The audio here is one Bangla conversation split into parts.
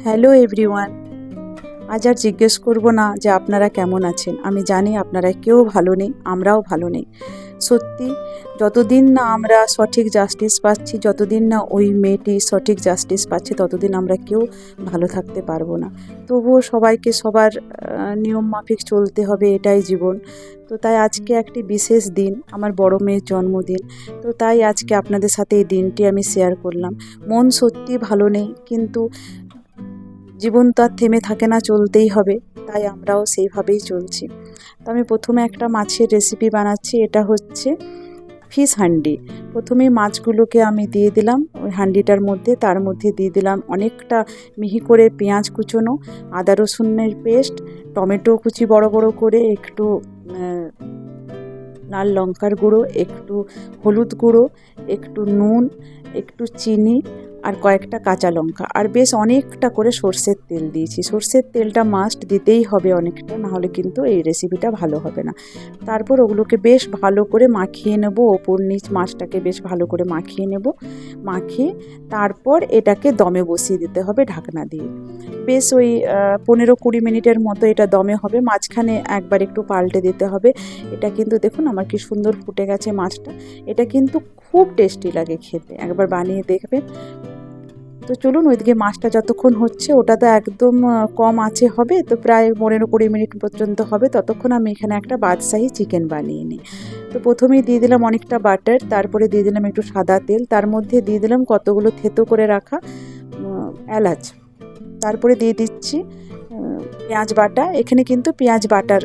Hello everyone. আজ আর জিজ্ঞেস করব না যে আপনারা কেমন আছেন। আমি জানি আপনারা কেউ ভালো নেই, আমরাও ভালো নেই। সত্যি যতদিন না আমরা সঠিক জাস্টিস পাচ্ছি, যতদিন না ওই মেয়েটি সঠিক জাস্টিস পাচ্ছে, ততদিন আমরা কেউ ভালো থাকতে পারবো না। তবুও সবাইকে সবার নিয়ম মাফিক চলতে হবে, এটাই জীবন। তো তাই আজকে একটি বিশেষ দিন, আমার বড় মেয়ের জন্মদিন। তো তাই আজকে আপনাদের সাথে এই দিনটি আমি শেয়ার করলাম। মন সত্যি ভালো নেই, কিন্তু জীবন তো আর থেমে থাকে না, চলতেই হবে। তাই আমরাও সেইভাবেই চলছি। তো আমি প্রথমে একটা মাছের রেসিপি বানাচ্ছি। এটা হচ্ছে ফিশ হান্ডি। প্রথমেই মাছগুলোকে আমি দিয়ে দিলাম ওই হান্ডিটার মধ্যে। তার মধ্যে দিয়ে দিলাম অনেকটা মিহি করে পেঁয়াজ কুচোনো, আদা রসুনের পেস্ট, টমেটো কুচি বড় বড় করে, একটু লাল লঙ্কার গুঁড়ো, একটু হলুদ গুঁড়ো, একটু নুন, একটু চিনি, আর কয়েকটা কাঁচা লঙ্কা, আর বেশ অনেকটা করে সর্ষের তেল দিয়েছি। সর্ষের তেলটা মাস্ট দিতেই হবে অনেকটা, নাহলে কিন্তু এই রেসিপিটা ভালো হবে না। তারপর ওগুলোকে বেশ ভালো করে মাখিয়ে নেব, ওপর নিচ মাছটাকে বেশ ভালো করে মাখিয়ে নেব। মাখিয়ে তারপর এটাকে দমে বসিয়ে দিতে হবে ঢাকনা দিয়ে। বেশ ওই 15-20 মিনিটের মতো এটা দমে হবে। মাঝখানে একবার একটু পাল্টে দিতে হবে। এটা কিন্তু দেখুন আমার কি সুন্দর ফুটে গেছে মাছটা। এটা কিন্তু খুব টেস্টি লাগে খেতে, একবার বানিয়ে দেখবেন। তো চলুন, ওইদিকে মাছটা যতক্ষণ হচ্ছে, ওটা তো একদম কম আঁচে হবে, তো প্রায় 15-20 মিনিট পর্যন্ত হবে। ততক্ষণ আমি এখানে একটা বাদশাহী চিকেন বানিয়ে নিই। তো প্রথমেই দিয়ে দিলাম অনেকটা বাটার, তারপরে দিয়ে দিলাম একটু সাদা তেল, তার মধ্যে দিয়ে দিলাম কতগুলো থেতো করে রাখা এলাচ। তারপরে দিয়ে দিচ্ছি পেঁয়াজ বাটা। এখানে কিন্তু পেঁয়াজ বাটার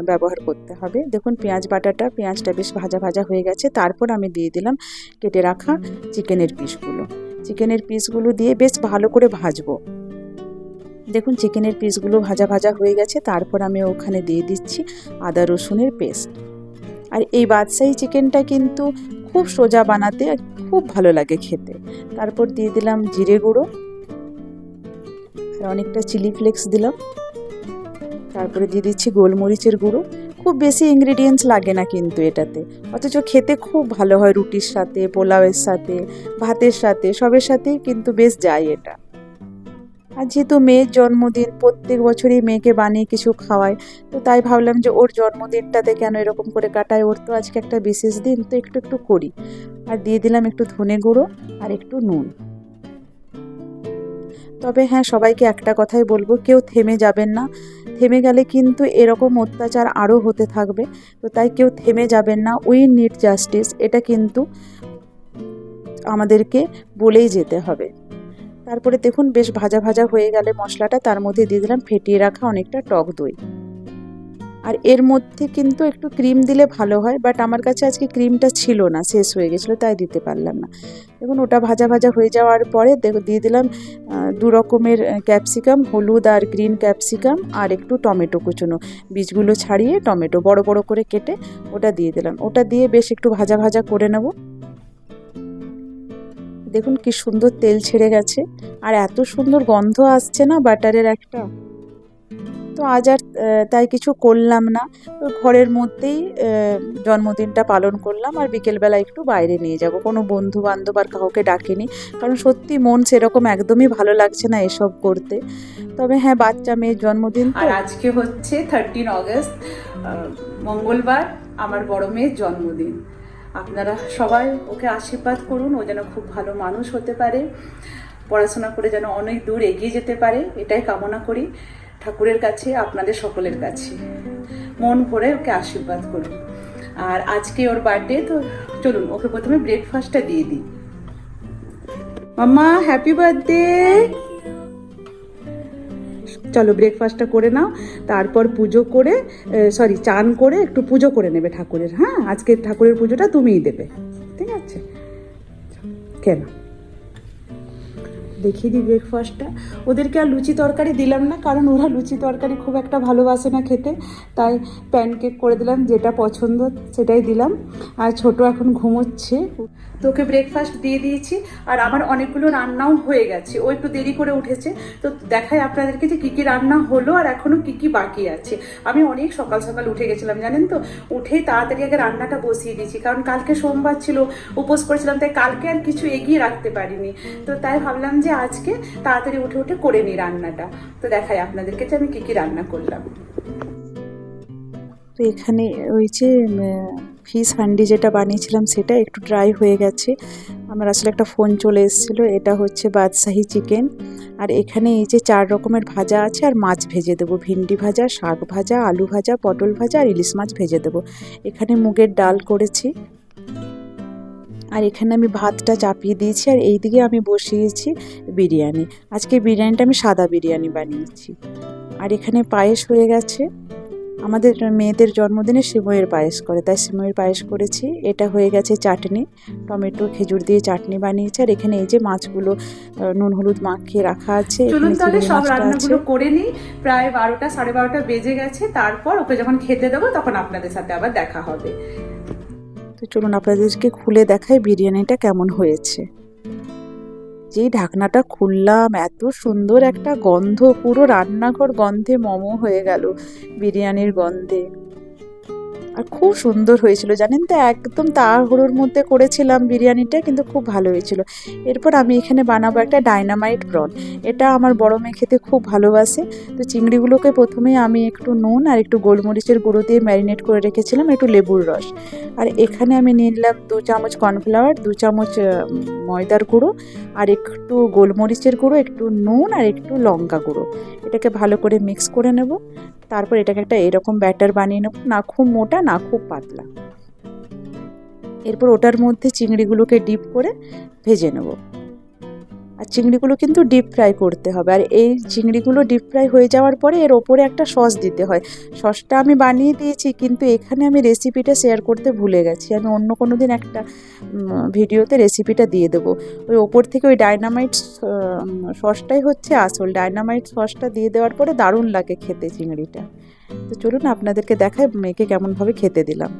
ব্যবহার করতে হবে। দেখুন পেঁয়াজটা বেশ ভাজা ভাজা হয়ে গেছে। তারপর আমি দিয়ে দিলাম কেটে রাখা চিকেনের পিসগুলো দিয়ে বেশ ভালো করে ভাজবো। দেখুন চিকেনের পিসগুলো ভাজা ভাজা হয়ে গেছে। তারপর আমি ওখানে দিয়ে দিচ্ছি আদা রসুনের পেস্ট। আর এই বাদশাহী চিকেনটা কিন্তু খুব সোজা বানাতে, আর খুব ভালো লাগে খেতে। তারপর দিয়ে দিলাম জিরে গুঁড়ো, আর অনেকটা চিলি ফ্লেক্স দিলাম। তারপরে দিয়ে দিচ্ছি গোলমরিচের গুঁড়ো। খুব বেশি ইনগ্রিডিয়েন্টস লাগে না কিন্তু এটাতে, অথচ খেতে খুব ভালো হয় রুটির সাথে, পোলাওয়ের সাথে, ভাতের সাথে, সবের সাথেই কিন্তু বেশ যায় এটা। আর যেহেতু মেয়ের জন্মদিন, প্রত্যেক বছরই মেয়েকে বানিয়ে কিছু খাওয়ায়, তো তাই ভাবলাম যে ওর জন্মদিনটাতে কেন এরকম করে কাটায়, ওর তো আজকে একটা বিশেষ দিন, তো একটু একটু করি। আর দিয়ে দিলাম একটু ধনে গুঁড়ো আর একটু নুন। তবে হ্যাঁ, সবাইকে একটা কথাই বলবো, কেউ থেমে যাবেন না। থেমে গেলে কিন্তু এরকম অত্যাচার আরও হতে থাকবে। তো তাই কেউ থেমে যাবেন না। উই নিড জাস্টিস, এটা কিন্তু আমাদেরকে বলেই যেতে হবে। তারপরে দেখুন বেশ ভাজা ভাজা হয়ে গেলে মশলাটা, তার মধ্যে দিয়ে দিলাম ফেটিয়ে রাখা অনেকটা টক দই। আর এর মধ্যে কিন্তু একটু ক্রিম দিলে ভালো হয়, বাট আমার কাছে আজকে ক্রিমটা ছিল না, শেষ হয়ে গেছিলো, তাই দিতে পারলাম না। দেখুন ওটা ভাজা ভাজা হয়ে যাওয়ার পরে দিয়ে দিলাম 2 রকমের ক্যাপসিকাম, হলুদ আর গ্রিন ক্যাপসিকাম, আর একটু টমেটো কুচোনো, বীজগুলো ছাড়িয়ে টমেটো বড় বড় করে কেটে ওটা দিয়ে দিলাম। ওটা দিয়ে বেশ একটু ভাজা ভাজা করে নেব। দেখুন কি সুন্দর তেল ছেড়ে গেছে, আর এত সুন্দর গন্ধ আসছে না বাটারের একটা। তো আজ আর তাই কিছু করলাম না, তো ঘরের মধ্যেই জন্মদিনটা পালন করলাম। আর বিকেলবেলা একটু বাইরে নিয়ে যাব, কোনো বন্ধু বান্ধব আর কাউকে ডাকিনি, কারণ সত্যি মন সেরকম একদমই ভালো লাগছে না এসব করতে। তবে হ্যাঁ, বাচ্চা মেয়ের জন্মদিন। আর আজকে হচ্ছে 13 অগস্ট, মঙ্গলবার, আমার বড় মেয়ের জন্মদিন। আপনারা সবাই ওকে আশীর্বাদ করুন, ও যেন খুব ভালো মানুষ হতে পারে, পড়াশোনা করে যেন অনেক দূর এগিয়ে যেতে পারে, এটাই কামনা করি ঠাকুরের কাছে, আপনাদের সকলের কাছে। মন ভরে ওকে আশীর্বাদ করুন। আর আজকে ওর বার্থডে, তো চলুন ওকে প্রথমে ব্রেকফাস্টটা দিয়ে দিই। Mamma happy birthday. চলো ব্রেকফাস্টটা করে নাও, তারপর পুজো করে, চান করে একটু পুজো করে নেবে ঠাকুরের। হ্যাঁ, আজকে ঠাকুরের পুজোটা তুমিই দেবে, ঠিক আছে? কেন দেখিয়ে দিই ব্রেকফাস্টটা। ওদেরকে আর লুচি তরকারি দিলাম না, কারণ ওরা লুচি তরকারি খুব একটা ভালোবাসে না খেতে, তাই প্যানকেক করে দিলাম, যেটা পছন্দ সেটাই দিলাম। আর ছোট এখন ঘুমোচ্ছে, তো ওকে ব্রেকফাস্ট দিয়ে দিয়েছি। আর আমার অনেকগুলো রান্নাও হয়ে গেছে, ও একটু দেরি করে উঠেছে, তো দেখাই আপনাদেরকে যে কী কী রান্না হলো আর এখনও কী কী বাকি আছে। আমি অনেক সকাল সকাল উঠে গেছিলাম জানেন তো, উঠেই তাড়াতাড়ি আগে রান্নাটা বসিয়ে দিয়েছি, কারণ কালকে সোমবার ছিল, উপোস করেছিলাম, তাই কালকে আর কিছু এগিয়ে রাখতে পারিনি। তো তাই ভাবলাম যে যে আজকে তাড়াতাড়ি উঠে উঠে করে নিই রান্নাটা। তো দেখাই আপনাদেরকে যে আমি কি রান্না করলাম। তো এখানে ওই যে ফিশ হান্ডি যেটা বানিয়েছিলাম সেটা একটু ড্রাই হয়ে গেছে। আমার আসলে একটা ফোন চলে এসেছিলো। এটা হচ্ছে বাদশাহী চিকেন। আর এখানে এই যে 4 রকমের ভাজা আছে আর মাছ ভেজে দেবো, ভিন্ডি ভাজা, শাক ভাজা, আলু ভাজা, পটল ভাজা আর ইলিশ মাছ ভেজে দেবো। এখানে মুগের ডাল করেছি। আর এখানে আমি ভাতটা চাপিয়ে দিয়েছি আর এইদিকে আমি বসিয়েছি বিরিয়ানি। আজকে বিরিয়ানিটা আমি সাদা বিরিয়ানি বানিয়েছি। আর এখানে পায়েস হয়ে গেছে। আমাদের মেয়েদের জন্মদিনে সিমইয়ের পায়েস করে, তাই সিমইয়ের পায়েস করেছি। এটা হয়ে গেছে চাটনি, টমেটো খেজুর দিয়ে চাটনি বানিয়েছে। আর এখানে এই যে মাছগুলো নুন হলুদ মাখিয়ে রাখা আছে। চলুন এখানে তাহলে চিংড়ি সব মাছটা আছে। রান্নাগুলো করে নিই। প্রায় 12টা 12:30 বেজে গেছে। তারপর ওকে যখন খেতে দেবো তখন আপনাদের সাথে আবার দেখা হবে। তো চলুন আপনাদেরকে খুলে দেখাই বিরিয়ানিটা কেমন হয়েছে। যেই ঢাকনাটা খুললাম এত সুন্দর একটা গন্ধ, পুরো রান্নাঘর গন্ধে মমো হয়ে গেল বিরিয়ানির গন্ধে। আর খুব সুন্দর হয়েছিল জানেন তো, একদম তাড়াহুড়োর মধ্যে করেছিলাম বিরিয়ানিটা, কিন্তু খুব ভালো হয়েছিল। এরপর আমি এখানে বানাবো একটা ডাইনামাইট প্রন। এটা আমার বড় মেয়ে খেতে খুব ভালোবাসে। তো চিংড়িগুলোকে প্রথমে আমি একটু নুন আর একটু গোলমরিচের গুঁড়ো দিয়ে ম্যারিনেট করে রেখেছিলাম, একটু লেবুর রস। আর এখানে আমি নিলাম 2 চামচ কর্নফ্লাওয়ার, 2 চামচ ময়দার গুঁড়ো আর একটু গোলমরিচের গুঁড়ো, একটু নুন আর একটু লঙ্কা গুঁড়ো। এটাকে ভালো করে মিক্স করে নেব। তারপর এটাকে একটা এরকম ব্যাটার বানিয়ে নেব, না খুব মোটা না খুব পাতলা। এরপর ওটার মধ্যে চিংড়িগুলোকে ডিপ করে ভেজে নেব। আর চিংড়িগুলো কিন্তু ডিপ ফ্রাই করতে হবে। আর এই চিংড়িগুলো ডিপ ফ্রাই হয়ে যাওয়ার পরে এর ওপরে একটা সস দিতে হয়। সসটা আমি বানিয়ে দিয়েছি, কিন্তু এখানে আমি রেসিপিটা শেয়ার করতে ভুলে গেছি। আমি অন্য কোনো দিন একটা ভিডিওতে রেসিপিটা দিয়ে দেবো। ওই ওপর থেকে ওই ডাইনামাইট সসটাই হচ্ছে আসল। ডাইনামাইট সসটা দিয়ে দেওয়ার পরে দারুণ লাগে খেতে চিংড়িটা। তো চলুন আপনাদেরকে দেখায় মেয়েকে কেমনভাবে খেতে দিলাম।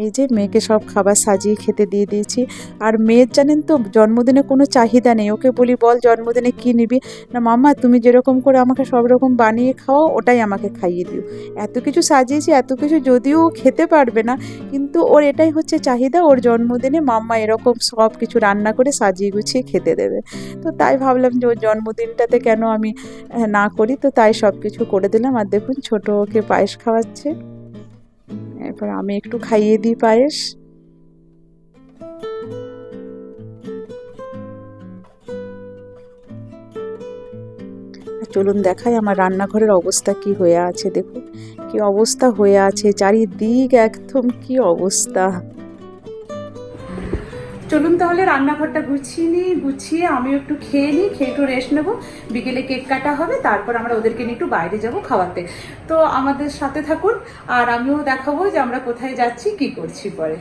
এই যে মেয়েকে সব খাবার সাজিয়ে খেতে দিয়ে দিয়েছি। আর মেয়ের জানেন তো জন্মদিনে কোনো চাহিদা নেই। ওকে বলি বল জন্মদিনে কী নিবি, না মাম্মা তুমি যেরকম করে আমাকে সব রকম বানিয়ে খাওয়াও ওটাই আমাকে খাইয়ে দিও। এত কিছু সাজিয়েছি, এত কিছু যদিও ও খেতে পারবে না, কিন্তু ওর এটাই হচ্ছে চাহিদা, ওর জন্মদিনে মাম্মা এরকম সব কিছু রান্না করে সাজিয়ে গুছিয়ে খেতে দেবে। তো তাই ভাবলাম যে ওর জন্মদিনটাতে কেন আমি না করি, তো তাই সব কিছু করে দিলাম। আর দেখুন ছোট ওকে পায়েস খাওয়াচ্ছে। এরপর আমি একটু খাইয়ে দিই পায়েস। চলুন দেখাই আমার রান্নাঘরের অবস্থা কি হয়ে আছে। দেখুন কি অবস্থা হয়ে আছে, চারিদিক একদম কি অবস্থা। চলুন তাহলে রান্নাঘরটা গুছিয়ে নিই, গুছিয়ে আমিও একটু খেয়ে নিই, খেয়ে একটু রেস্ট নেবো। বিকেলে কেক কাটা হবে, তারপর আমরা ওদেরকে নিয়ে একটু বাইরে যাব খাওয়াতে। তো আমাদের সাথে থাকুন, আর আমিও দেখাবো যে আমরা কোথায় যাচ্ছি কি করছি পরে।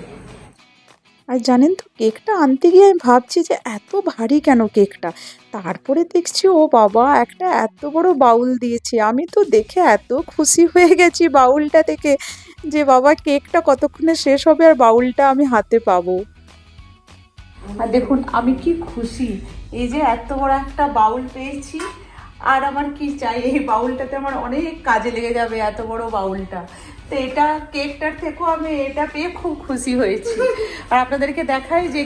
আর জানেন তো কেকটা আনতে গিয়ে আমি ভাবছি যে এত ভারী কেন কেকটা, তারপরে দেখছি ও বাবা একটা এত বড় বাউল দিয়েছে। আমি তো দেখে এত খুশি হয়ে গেছি বাউলটা দেখে, যে বাবা কেকটা কতক্ষণে শেষ হবে আর বাউলটা আমি হাতে পাবো। আর দেখুন আমি কি খুশি, এই যে এত বড় একটা বাউল পেয়েছি। আর আমার কি চাই, এই বাউলটাতে আমার অনেক কাজে লেগে যাবে, এত বড় বাউলটা। তো এটা কেকটার থেকেও আমি এটা পেয়ে খুব খুশি হয়েছি। আর আপনাদেরকে দেখাই যে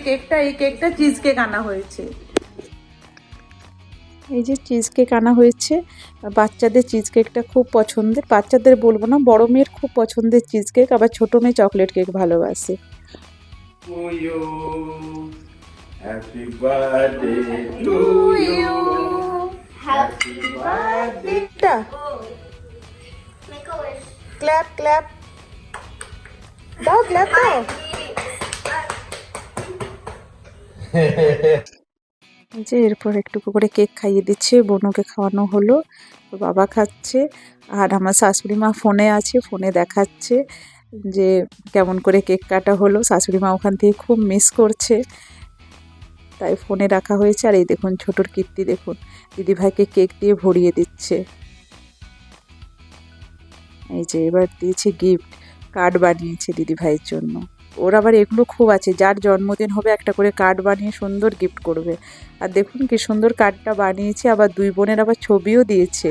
এই কেকটা চিজ কেক আনা হয়েছে। এই যে চিজ কেক আনা হয়েছে। বাচ্চাদের চিজ কেকটা খুব পছন্দের, বাচ্চাদের বলবো না, বড় মেয়ের খুব পছন্দের চিজ কেক। আবার ছোট মেয়ে চকলেট কেক ভালোবাসে। To you. Happy birthday to you. Happy birthday. এটা Make a wish. Clap clap দাও, ক্ল্যাপ দাও। যে এরপর একটু করে কেক খাইয়ে দিচ্ছে, বোনকে খাওয়ানো হলো, তো বাবা খাচ্ছে। আর আমার শাশুড়ি মা ফোনে আছে, ফোনে দেখাচ্ছে যে কেমন করে কেক কাটা হলো। শাশুড়ি মা ওখান থেকে খুব মিস করছে, তাই ফোনে রাখা হয়েছে। আর এই দেখুন ছোটোর কীর্তি দেখুন, দিদিভাইকে কেক দিয়ে ভরিয়ে দিচ্ছে। এই যে এবার দিয়েছে গিফট, কার্ড বানিয়েছে দিদিভাইয়ের জন্য। ওর আবার এগুলো খুব আছে, যার জন্মদিন হবে একটা করে কার্ড বানিয়ে সুন্দর গিফট করবে। আর দেখুন কি সুন্দর কার্ডটা বানিয়েছে, আবার দুই বোনের আবার ছবিও দিয়েছে।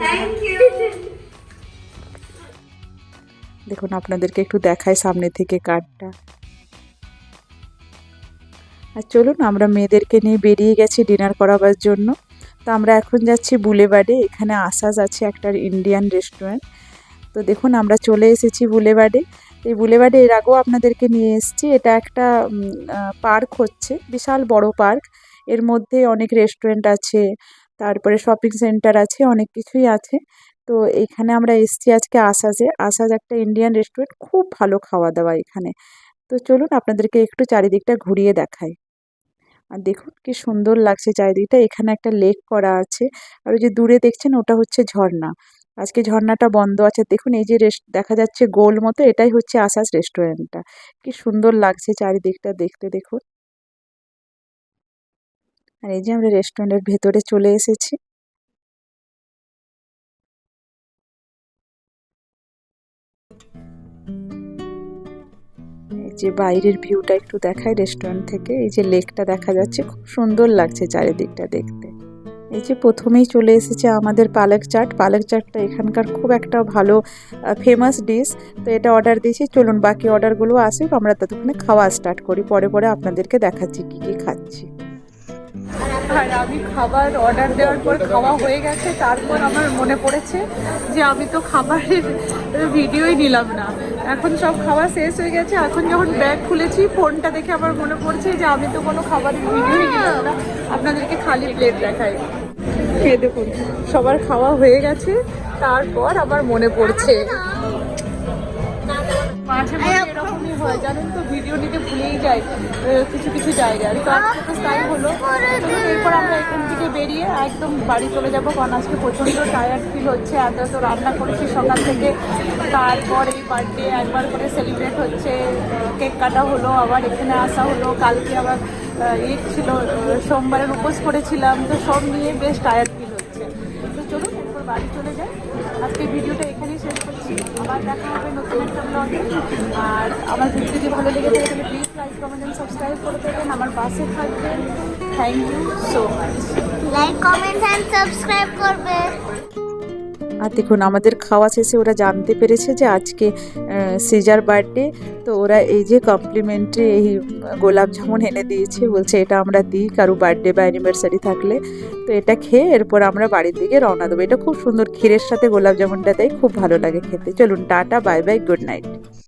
Thank you. দেখুন আপনাদেরকে একটু দেখায় সামনে থেকে কার্ডটা। আর চলুন, আমরা মেয়েদেরকে নিয়ে বেরিয়ে গেছি ডিনার করাবার জন্য। তো আমরা এখন যাচ্ছি বুলেবার্ডে। এখানে আসাজ আছে একটা ইন্ডিয়ান রেস্টুরেন্ট। তো দেখুন আমরা চলে এসেছি বুলেবার্ডে। এই বুলেবার্ডে এর আগেও আপনাদেরকে নিয়ে এসেছি। এটা একটা পার্ক হচ্ছে, বিশাল বড় পার্ক। এর মধ্যে অনেক রেস্টুরেন্ট আছে, তারপরে শপিং সেন্টার আছে, অনেক কিছুই আছে। তো এইখানে আমরা এসেছি আজকে আসাজে। আসাজ একটা ইন্ডিয়ান রেস্টুরেন্ট, খুব ভালো খাওয়া দাওয়া এখানে। তো চলুন আপনাদেরকে একটু চারিদিকটা ঘুরিয়ে দেখাই। আর দেখুন কি সুন্দর লাগছে চারিদিকটা। এখানে একটা লেক করা আছে, আর ওই যে দূরে দেখছেন ওটা হচ্ছে ঝর্ণা। আজকে ঝর্ণাটা বন্ধ আছে। দেখুন এই যে দেখা যাচ্ছে গোল মতো, এটাই হচ্ছে আসাজ রেস্টুরেন্টটা। কি সুন্দর লাগছে চারিদিকটা দেখতে দেখুন। আর এই যে আমরা রেস্টুরেন্টের ভেতরে চলে এসেছি। এই যে বাইরের ভিউটা একটু দেখায় রেস্টুরেন্ট থেকে। এই যে লেকটা দেখা যাচ্ছে, খুব সুন্দর লাগছে চারিদিকটা দেখতে। এই যে প্রথমেই চলে এসেছে আমাদের পালক চাট। পালক চাটটা এখানকার খুব একটা ভালো ফেমাস ডিশ। তো এটা অর্ডার দিয়েছি। চলুন বাকি অর্ডারগুলো আসুক, আমরা ততক্ষণে খাওয়া স্টার্ট করি। পরে পরে আপনাদেরকে দেখাচ্ছি কী কী খাচ্ছি। আর আমি খাবার অর্ডার দেওয়ার পর খাওয়া হয়ে গেছে, তারপর আমার মনে পড়েছে যে আমি তো খাবারের ভিডিওই নিলাম না। এখন সব খাওয়া শেষ হয়ে গেছে। এখন যখন ব্যাগ খুলেছি ফোনটা দেখে আমার মনে পড়ছে যে আমি তো কোনো খাবারের ভিডিওই নিলাম না, আপনাদেরকে খালি প্লেট দেখাই। খেয়ে দেখুন সবার খাওয়া হয়ে গেছে, তারপর আবার মনে পড়ছে। মাঝে মাঝে এরকমই হয় জানেন তো, ভিডিও নিতে ভুলেই যাই কিছু কিছু জায়গায়। তো আজকে তো তাই হলো। এরপর আমরা এখান থেকে বেরিয়ে একদম বাড়ি চলে যাবো, কারণ আজকে প্রচণ্ড টায়ার্ড ফিল হচ্ছে। এত এত রান্না করেছি সকাল থেকে। তারপর এই বার্থডে একবার করে সেলিব্রেট হচ্ছে, কেক কাটা হলো, আবার এখানে আসা হলো। কালকে আবার ঈদ ছিল, সোমবারের উপোস করেছিলাম। তো সব নিয়ে বেশ টায়ার্ড ফিল হচ্ছে। তো চলুন এরপর বাড়ি চলে যাই। আজকে ভিডিওটা এখানেই শেষ করছি। আবার দেখা হবে নতুন একটা ব্লগে। আর আমার ভিডিও যদি ভালো লেগে থাকে তাহলে please like comment and subscribe করে দেবেন, আমার পাশে থাকবেন। Thank you so much. Like comment and subscribe করবে। আর দেখুন আমাদের খাওয়া শেষে ওরা জানতে পেরেছে যে আজকে সিজার বার্থডে। তো ওরা এই যে কমপ্লিমেন্টারি এই গোলাপ জামুন এনে দিয়েছে, বলছে এটা আমরা দিই কারো বার্থডে বা অ্যানিভার্সারি থাকলে। তো এটা খেয়ে এরপর আমরা বাড়ির দিকে রওনা দেবো। এটা খুব সুন্দর, ক্ষীরের সাথে গোলাপ জামুনটা দেয়, খুব ভালো লাগে খেতে। চলুন tata, bye bye, good night.